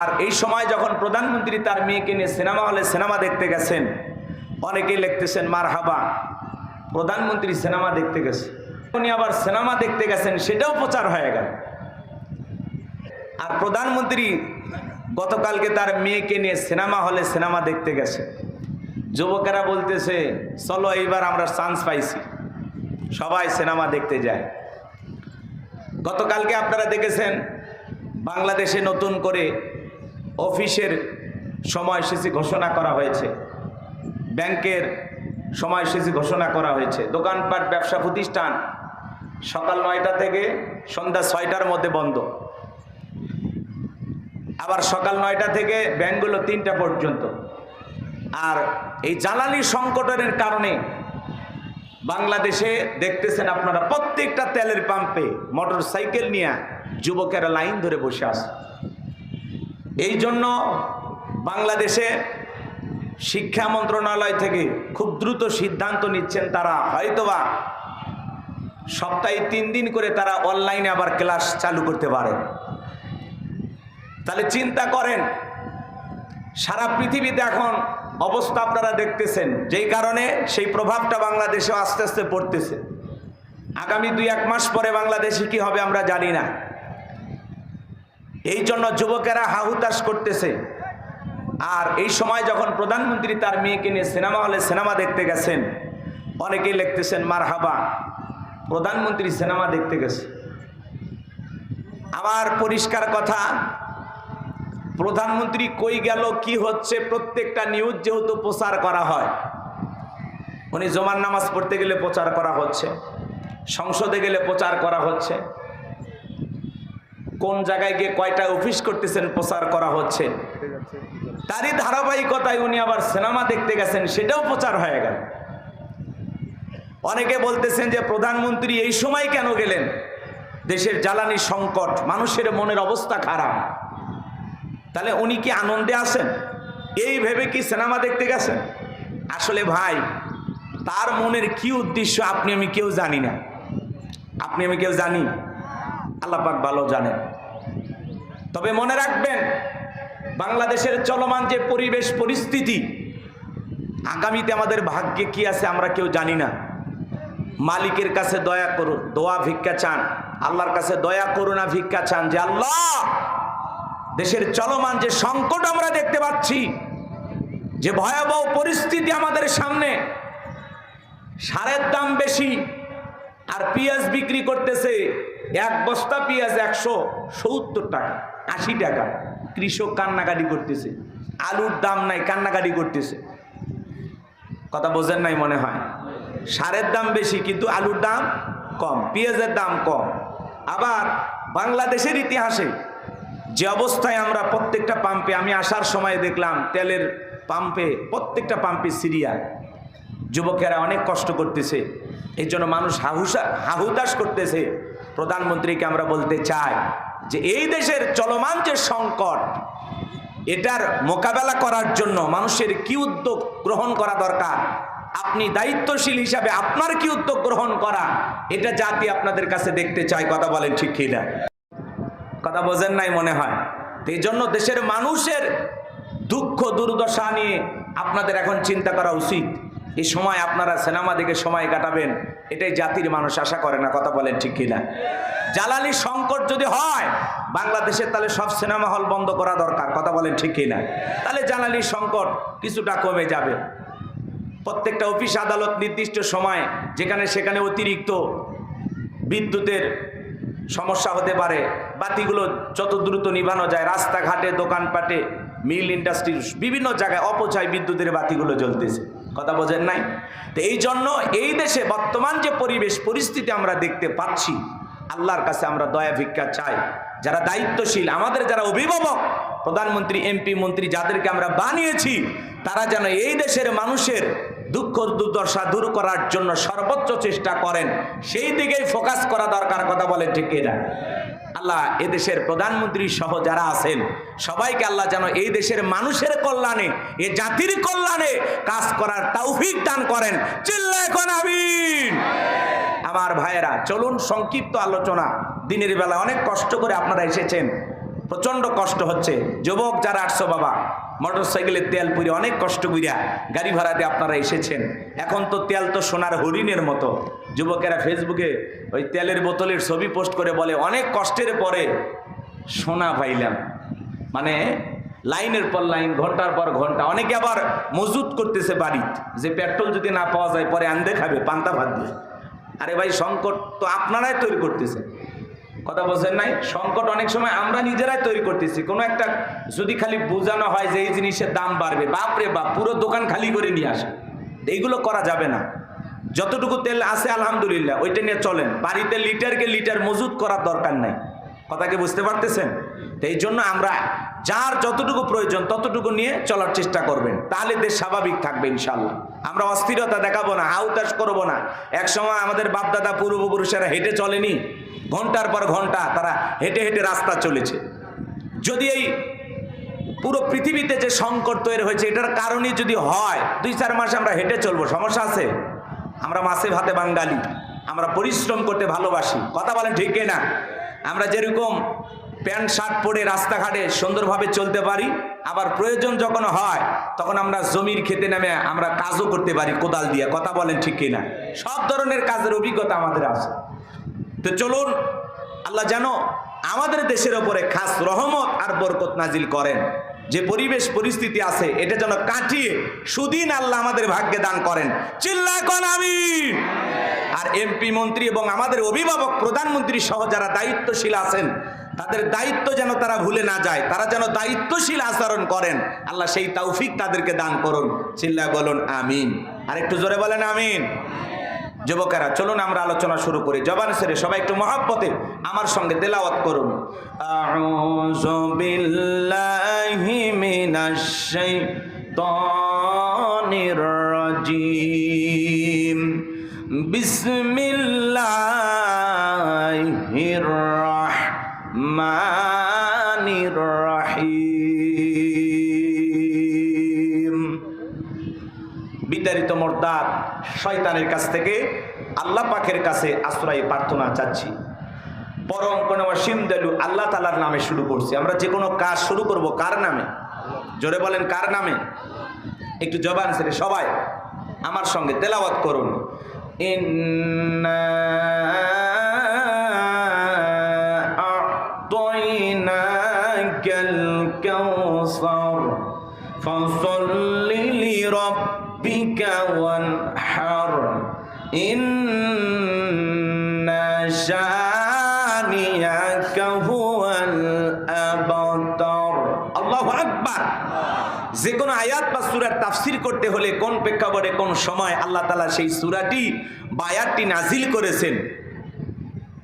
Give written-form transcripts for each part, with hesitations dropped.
আর এই সময় যখন প্রধানমন্ত্রী তার মেয়েকে নিয়ে সিনেমা হলে সিনেমা দেখতে গেছেন, অনেকেই লিখতেছেন মারহাবা, প্রধানমন্ত্রী সিনেমা দেখতে গেছে, উনি আবার সিনেমা দেখতে গেছেন, সেটাও প্রচার হয়ে গেল। আর প্রধানমন্ত্রী গতকালকে তার মেয়েকে নিয়ে সিনেমা হলে সিনেমা দেখতে গেছে। যুবকেরা বলতেছে চলো এইবার আমরা চান্স পাইছি, সবাই সিনেমা দেখতে যায়। গতকালকে আপনারা দেখেছেন বাংলাদেশে নতুন করে অফিসের সময়সূচি ঘোষণা করা হয়েছে, ব্যাংকের সময়সূচি ঘোষণা করা হয়েছে। দোকানপাট ব্যবসা প্রতিষ্ঠান সকাল 9টা থেকে সন্ধ্যা 6টার মধ্যে বন্ধ, আবার সকাল 9টা থেকে ব্যাংকগুলো 3টা পর্যন্ত। আর এই জ্বালানি সংকটের কারণে বাংলাদেশে দেখতেছেন আপনারা প্রত্যেকটা তেলের পাম্পে মোটর সাইকেল নিয়ে যুবকেরা লাইন ধরে বসে আছে। এই জন্য বাংলাদেশে শিক্ষা মন্ত্রণালয় থেকে খুব দ্রুত সিদ্ধান্ত নিচ্ছেন, তারা হয়তোবা সপ্তাহে 3 দিন করে তারা অনলাইনে আবার ক্লাস চালু করতে পারে। তাহলে চিন্তা করেন, সারা পৃথিবীতে এখন অবস্থা আপনারা দেখতেছেন, যেই কারণে সেই প্রভাবটা বাংলাদেশে আস্তে আস্তে পড়তেছে। আগামী 2-1 মাস পরে বাংলাদেশে কি হবে আমরা জানি না। এই জন্য যুবকেরা হাহুতাশ করতেছে। আর এই সময় যখন প্রধানমন্ত্রী তার মেয়েকে নিয়ে সিনেমা হলে সিনেমা দেখতে গেছেন, অনেকেই লিখতেছেন মারহাবা, প্রধানমন্ত্রী সিনেমা দেখতে গেছে। আমার পরিষ্কার কথা, প্রধানমন্ত্রী কই গেল, কি হচ্ছে, প্রত্যেকটা নিউজ যেহেতু প্রচার করা হয়, উনি জুমার নামাজ পড়তে গেলে প্রচার করা হচ্ছে, সংসদে গেলে প্রচার করা হচ্ছে, কোন জায়গায় গিয়ে কয়টা অফিস করতেছেন প্রচার করা হচ্ছে। তারই ধারাবাহিকতায় উনি আবার সিনেমা দেখতে গেছেন, সেটাও প্রচার হয়ে গেল। অনেকে বলতেছেন যে প্রধানমন্ত্রী এই সময় কেন গেলেন, দেশের জ্বালানি সংকট, মানুষের মনের অবস্থা খারাপ, তাহলে উনি কি আনন্দে আছেন এই ভেবে কি সিনেমা দেখতে গেছেন? আসলে ভাই, তার মনের কি উদ্দেশ্য আপনি আমি কেউ জানি না, আপনি আমি কেউ জানি, আল্লাহ পাক ভালো জানেন। তবে মনে রাখবেন, বাংলাদেশের চলমান যে পরিবেশ পরিস্থিতি, আগামীতে আমাদের ভাগ্যে কি আছে আমরা কেউ জানি না। মালিকের কাছে দয়া করুন, দোয়া ভিক্ষা চান, আল্লাহর কাছে দয়া করুণা ভিক্ষা চান যে আল্লাহ, দেশের চলমান যে সংকট আমরা দেখতে পাচ্ছি, যে ভয়াবহ পরিস্থিতি আমাদের সামনে, সারের দাম বেশি, আর পেঁয়াজ বিক্রি করতেছে, 1 বস্তা পেঁয়াজ 170 টাকা, 80 টাকা। কৃষক কান্নাকাটি করতেছে, আলুর দাম নাই, কান্নাকাটি করতেছে। কথা বোঝেন নাই মনে হয়। সারের দাম বেশি কিন্তু আলুর দাম কম, পেঁয়াজের দাম কম। আবার বাংলাদেশের ইতিহাসে যে অবস্থায় আমরা প্রত্যেকটা পাম্পে, আমি আসার সময় দেখলাম তেলের পাম্পে, প্রত্যেকটা পাম্পে সিরিয়াল, যুবকেরা অনেক কষ্ট করতেছে। এই জন্য মানুষ হাহুতাশ করতেছে। প্রধানমন্ত্রীকে আমরা বলতে চাই যে এই দেশের চলমান যে সংকট, এটার মোকাবেলা করার জন্য মানুষের কি উদ্যোগ গ্রহণ করা দরকার, আপনি দায়িত্বশীল হিসাবে আপনার কি উদ্যোগ গ্রহণ করা, এটা জাতি আপনাদের কাছে দেখতে চায়। কথা বলেন ঠিক কিনা? কথা বোঝেন নাই মনে হয়। এই জন্য দেশের মানুষের দুঃখ দুর্দশা নিয়ে আপনাদের এখন চিন্তা করা উচিত। এই সময় আপনারা সিনেমা দেখে সময় কাটাবেন, এটাই জাতির মানুষ আশা করে না। কথা বলেন ঠিক কিনা? জ্বালানি সংকট যদি হয় বাংলাদেশে, তাহলে সব সিনেমা হল বন্ধ করা দরকার। কথা বলেন ঠিক কিনা? তাহলে জ্বালানি সংকট কিছুটা কমে যাবে। প্রত্যেকটা অফিস আদালত নির্দিষ্ট সময় যেখানে সেখানে অতিরিক্ত বিদ্যুতের সমস্যা হতে পারে, বাতিগুলো যত দ্রুত নিভানো যায়, রাস্তাঘাটে, দোকানপাটে, মিল, ইন্ডাস্ট্রি, বিভিন্ন জায়গায় অপচয় বিদ্যুতের বাতিগুলো জ্বলতেছে। কথা বোঝেন নাই? তো এই জন্য এই দেশে বর্তমান যে পরিবেশ পরিস্থিতি আমরা দেখতে পাচ্ছি, আল্লাহর কাছে আমরা দয়া ভিক্ষা চাই। যারা দায়িত্বশীল, আমাদের যারা অভিভাবক, প্রধানমন্ত্রী, এমপি, মন্ত্রী, যাদেরকে আমরা বানিয়েছি, তারা যেন এই দেশের মানুষের দুঃখ দুর্দশা দূর করার জন্য সর্বোচ্চ চেষ্টা করেন, সেই দিকেই ফোকাস করা দরকার। কথা বলেন ঠিক কিনা? আল্লাহ এদেশের প্রধানমন্ত্রী সহ যারা আছেন সবাইকে আল্লাহ যেন এই দেশের মানুষের কল্যাণে, এ জাতির কল্যাণে কাজ করার তৌফিক দান করেন। চিল্লায় কোন আমিন। আমার ভাইয়েরা, চলুন সংক্ষিপ্ত আলোচনা, দিনের বেলা অনেক কষ্ট করে আপনারা এসেছেন, প্রচণ্ড কষ্ট হচ্ছে। যুবক যারা 800 বাবা মোটরসাইকেলের তেল পুড়ে অনেক কষ্ট করিয়া গাড়ি ভাড়া দিয়ে আপনারা এসেছেন। এখন তো তেল তো সোনার হরিণের মতো। যুবকেরা ফেসবুকে ওই তেলের বোতলের ছবি পোস্ট করে বলে অনেক কষ্টের পরে সোনা পাইলাম। মানে লাইনের পর লাইন, ঘন্টার পর ঘন্টা। অনেকে আবার মজুত করতেছে বাড়িতে, যে পেট্রোল যদি না পাওয়া যায় পরে আন্দে খাবে পান্তা ভাত দিয়ে। আরে ভাই, সংকট তো আপনারাই তৈরি করতেছেন, কথা বলছেন নাই? সংকট অনেক সময় আমরা নিজেরাই তৈরি করতেছি। কোনো একটা যদি খালি বোঝানো হয় যে এই জিনিসের দাম বাড়বে, বাপরে বাপ, পুরো দোকান খালি করে নিয়ে আসে। এইগুলো করা যাবে না। যতটুকু তেল আছে আলহামদুলিল্লাহ ওইটা নিয়ে চলেন। বাড়িতে লিটারকে লিটার মজুত করার দরকার নাই। কথা কি বুঝতে পারতেছেন? তো এই জন্য আমরা যার যতটুকু প্রয়োজন ততটুকু নিয়ে চলার চেষ্টা করবেন, তাহলে দেশ স্বাভাবিক থাকবে ইনশাল্লাহ। আমরা অস্থিরতা দেখাবো না, হাউতাস করবো না। এক সময় আমাদের বাপদাদা পূর্বপুরুষেরা হেঁটে চলেনি, ঘন্টার পর ঘন্টা তারা হেঁটে হেঁটে রাস্তা চলেছে। যদি এই পুরো পৃথিবীতে যে সংকট তৈরি হয়েছে এটার কারণে যদি হয় 2-4 মাস আমরা হেঁটে চলবো, সমস্যা আছে? আমরা মাছে ভাতে বাঙালি, আমরা পরিশ্রম করতে ভালোবাসি, কথা বলেন ঠিক না? আমরা যেরকম প্যান্ট শার্ট পরে রাস্তাঘাটে সুন্দরভাবে চলতে পারি, আবার প্রয়োজন যখন হয় তখন আমরা জমির খেতে নামে আমরা কাজও করতে পারি কোদাল দিয়ে, কথা বলেন ঠিক কিনা? সব ধরনের কাজের অভিজ্ঞতা আমাদের আছে। তো চলুন, আল্লাহ যেন আমাদের দেশের ওপরে খাস রহমত আর বরকত নাজিল করেন। যে পরিবেশ পরিস্থিতি আছে এটা যেন কাটিয়ে সুদিন আল্লাহ আমাদের ভাগ্যে দান করেন। চিল্লায় কোন আমিন। আর এমপি মন্ত্রী এবং আমাদের অভিভাবক প্রধানমন্ত্রী সহ যারা দায়িত্বশীল আছেন তাদের দায়িত্ব যেন তারা ভুলে না যায়, তারা যেন দায়িত্বশীল আচরণ করেন। আল্লাহ সেই তৌফিক তাদেরকে দান করুন। চিল্লায় বলুন আমিন। আর একটু জোরে বলেন আমিন। যুবকেরা চলুন আমরা আলোচনা শুরু করি। জবান ছেড়ে সবাই একটু মহব্বতে আমার সঙ্গে তেলাওয়াত করুন। আউযু বিল্লাহি মিনাশ শাইতানির রাজীম। বিসমিল্লাহির রাহমানির রাহিম। বিতাড়িত মুরতাদ শয়তানের কাছ থেকে আল্লাহ পাকের কাছে আশ্রয় প্রার্থনা চাচ্ছি। পরম করুণাময় দয়ালু আল্লাহ তাআলার নামে শুরু করছি। আমরা যে কোনো কাজ শুরু করব কার নামে? জোরে বলেন কার নামে? একটু জবান ছেড়ে সবাই আমার সঙ্গে তেলাওয়াত করুন। ইন্না আ'তাইনাকাল কাউসার ফাসাল্লি লিরাব্বিকা ওয়ানহার ইন্না শানিয়াকা হুয়াল আবতার। আল্লাহু আকবার। যে কোনো আয়াত বা সূরার তাফসীর করতে হলে কোন প্রেক্ষাপটে কোন সময় আল্লাহ তাআলা সেই সূরাটি বা আয়াতটি নাজিল করেছেন,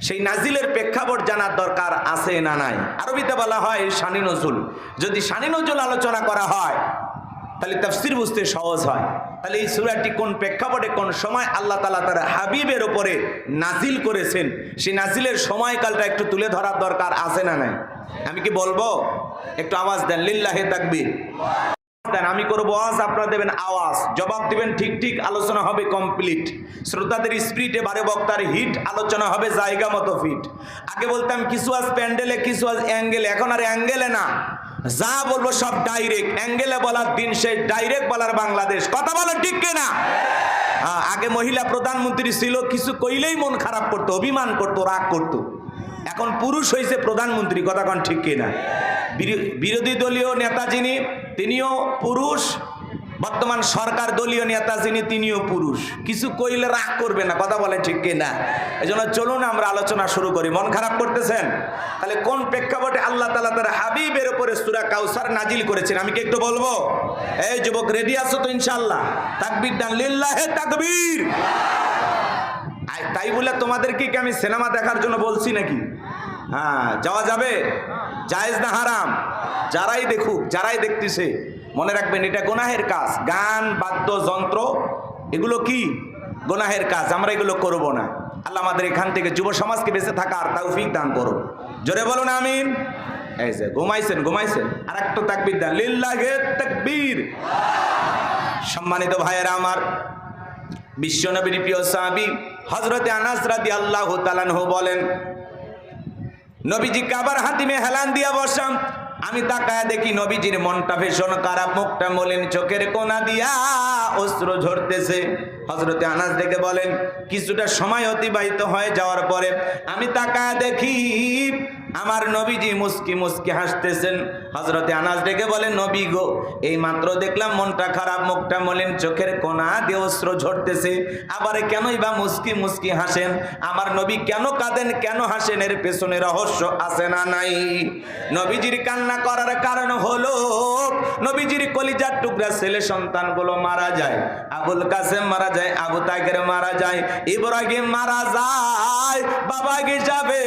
সেই নাজিলের প্রেক্ষাপট জানার দরকার আছে না নাই? আরবিতে বলা হয় শানি নজুল। যদি শানি নজুল আলোচনা করা হয় তাহলে তাফসীর বুঝতে সহজ হয়। তাহলে এই সূরাটি কোন প্রেক্ষাপটে কোন সময় আল্লাহ তাআলা তার হাবিবের উপরে নাজিল করেছেন, সেই নাজিলের সময়কালটা একটু তুলে ধরার দরকার আছে না নাই? আমি কি বলবো? একটু আওয়াজ দেন, লিল্লাহি তাকবীর। আমি করবো আওয়াজ, আপনারা দেবেন আওয়াজ, জবাব দিবেন ঠিক ঠিক, আলোচনা হবে কমপ্লিট। শ্রোতাদের স্পিরিটে বারে বক্তার হিট, আলোচনা হবে জায়গা মতো ফিট। আগে বলতাম কিছু আজ প্যান্ডেলে কিছু আজ অ্যাঙ্গেলে, এখন আর অ্যাঙ্গেলে না, যা বলবো সব ডাইরেক্ট। অ্যাঙ্গেলে বলার দিন শেষ, ডাইরেক্ট বলার বাংলাদেশ। কথা বলেন ঠিক কিনা? আগে মহিলা প্রধানমন্ত্রী ছিল, কিছু কইলেই মন খারাপ করতো, অভিমান করতো, রাগ করতো। এখন পুরুষ হয়েছে প্রধানমন্ত্রী, কথা কন ঠিক কিনা? বিরোধী দলীয় নেতা যিনি তিনিও পুরুষ, বর্তমান সরকার দলীয় নেতা যিনি তিনিও পুরুষ। কিছু কইলে রাগ করবে না, কথা বলে ঠিক কিনা? এই জন্য চলুন আমরা আলোচনা শুরু করি। মন খারাপ করতেছেন? তাহলে কোন প্রেক্ষাপটে আল্লাহ তাআলা তার হাবিবের উপরে সূরা কাউসার নাজিল করেছেন আমি কি একটু বলবো? এই যুবক রেডি আছো তো ইনশাআল্লাহ? তাকবীর দেন, লিল্লাহি তাকবীর। তাই বলে তোমাদেরকে কি আমি সিনেমা দেখার জন্য বলছি নাকি? হ্যাঁ, যাওয়া যাবে, জায়েজ না হারাম? যারাই দেখুক, যারাই দেখতেছে মনে রাখবেন এটা গুনাহের কাজ। গান, বাদ্যযন্ত্র এগুলো কি গুনাহের কাজ, আমরা এগুলো করব না। আল্লাহ আমাদের এখান থেকে যুব সমাজকে বেঁচে থাকার তৌফিক দান করুন। জোরে বলুন আমিন। এই যে ঘুমাইছেন, আর একটা তাকবীর দেন, লিল্লাহি তাকবীর। সম্মানিত ভাইয়েরা আমার, বিশ্বনবীর প্রিয় সাহাবী হযরতে আনাস রাদিয়াল্লাহু তাআলা আনহু বলেন, নবীজি কাবার হাতিমে হেলান দিয়া বসাম, আমি তাকায় দেখি নবীজির মনটা ভীষণ খারাপ, মুখটা মলিন, চোখের কোনা দিয়া অশ্রু ঝরতেছে। হযরতে আনাস ডেকে বলেন, কিছুটা সময় অতিবাহিত হয়ে যাওয়ার পরে আমি তাকায় দেখি আমার নবীজি মুস্কি মুস্কি হাসতেছেন। হযরতে আনাস ডেকে বলেন, নবী গো, এই মাত্র দেখলাম মনটা খারাপ, মুখটা মলিন, চোখের কোনা দিয়ে অশ্রু ঝরতেছে, আবার কেনই বা মুস্কি মুস্কি হাসেন? আমার নবী কেন কাঁদেন, কেন হাসেন? এর পেছনে রহস্য আছে না নাই? নবীজির কান্না করার কারণ হলো নবীজির কলিজার টুকরা ছেলে সন্তানগুলো মারা যায়। আবুল কাসেম মারা যায়, আবু তাহের মারা যায়, ইব্রাহিম মারা যায়। বাবা হিসাবে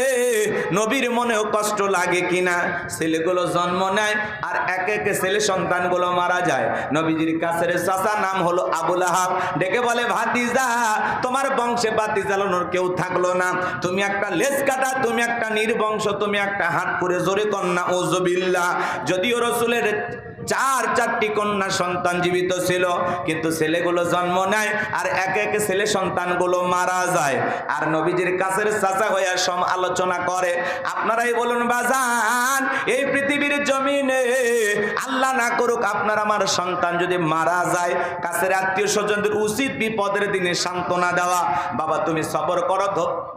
নবীর মনেও কষ্ট লাগে কিনা? ছেলেগুলো জন্ম নেয় আর এক এক ছেলে সন্তানগুলো মারা যায়। নবীজির কাছের চাচা নাম হলো আবুল আহাব, ডেকে বলে, ভাতিজা, তোমার বংশে বাতি জ্বালানোর কেউ থাকলো না, তুমি একটা লেজ কাটা, তুমি একটা নির্বংশ, তুমি একটা হাত করে জোরে কন্যা ওজবিল্লাহ। যদিও রসুলের চারটি কন্যা সন্তান জীবিত ছিল, কিন্তু ছেলেগুলো জন্ম নেয় আর এক এক ছেলে সন্তানগুলো মারা যায়। আর নবীজির কাছের চাচা হইয়া সম আলোচনা করে। আপনারাই বলুন বাজান, এই পৃথিবীর জমিনে আল্লাহ না করুক আপনার আমার সন্তান যদি মারা যায়, কাছের আত্মীয় স্বজনদের উচিত বিপদের দিনে সান্ত্বনা দেওয়া। বাবা তুমি সবর করো,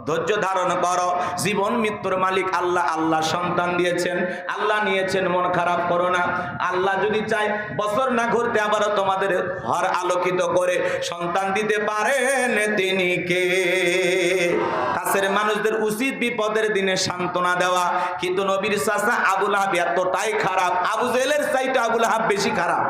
ধৈর্য ধারণ করো, জীবন মৃত্যুর মালিক আল্লাহ, আল্লাহ সন্তান দিয়েছেন, আল্লাহ নিয়েছেন, মন খারাপ করো না। আল্লাহ যদি চাই বছর না ঘুরতে আবারও তোমাদের ঘর আলোকিত করে সন্তান দিতে পারেন তিনি কে? কাছের মানুষদের উচিত বিপদের দিনে সান্ত্বনা দেওয়া। কিন্তু নবীর চাচা আবুল আহাব এতটাই খারাপ, আবু জেহেলের চাইতে আবুল আহাব বেশি খারাপ।